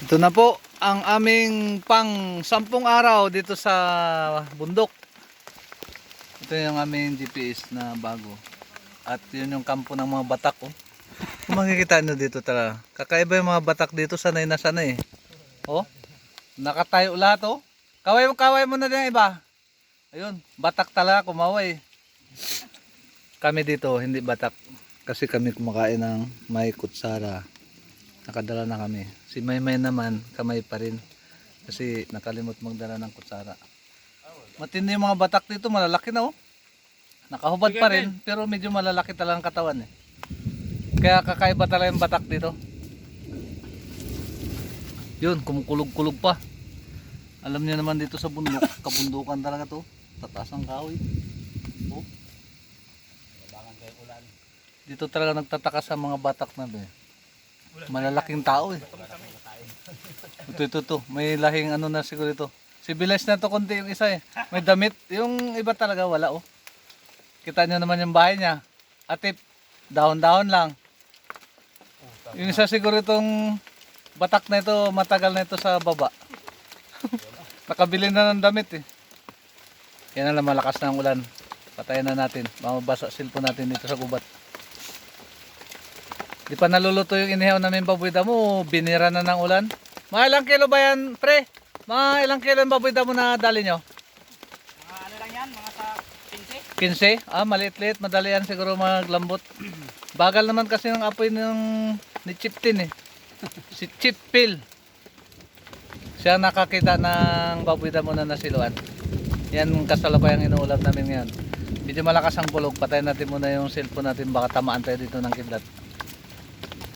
Ito na po ang aming pang 10 araw dito sa bundok. Ito yung aming GPS na bago. At yun yung kampo ng mga batak. Oh. Kung makikita nyo dito talaga. Kakaiba yung mga batak dito, sanay na sanay. Oh, nakatayo lahat oh. Kaway mo na din iba. Ayun, batak talaga kumaway. Kami dito hindi batak. Kasi kami kumakain ng may kutsara. Nakadala na kami. Si Maymay naman, kamay pa rin. Kasi nakalimot magdala ng kutsara. Matindi yung mga batak dito, malalaki na oh. Nakahubad pa rin, pero medyo malalaki talaga ang katawan eh. Kaya kakaiba talaga yung batak dito. Yun, kumukulog-kulog pa. Alam niyo naman dito sa bundok, kabundukan talaga to. Tataas ang kahoy. Oh. Dito talaga nagtataka sa mga batak na doon. Malalaking tao eh. Ito. May lahing ano na siguro ito. Civilized na to konti yung isa eh. May damit. Yung iba talaga wala oh. Kita nyo naman yung bahay niya. Atip, dahon-dahon lang. Yung isa siguro itong batak na ito, matagal na ito sa baba. Nakabili na ng damit eh. Yan na lang, malakas na ang ulan. Patayin na natin. Mamabasa cellphone natin dito sa gubat. Di pa naluluto yung inihaw namin baboy damo, binira na ng ulan. Mga ilang kilo ba yan, pre? Mga ilang kilo yung baboy damo na dali nyo? Mga ano lang yan, mga sa 15? Ah, maliit-liit, madali yan siguro maglambot. Bagal naman kasi ng apoy ni Chiptin eh. Si Chipil. Siya nakakita ng baboy damo na nasiluan. Yan kasalukuyang inuulam namin ngayon. Medyo malakas ang bulog, patayin natin muna yung cellphone natin, baka tamaan tayo dito ng kidlat.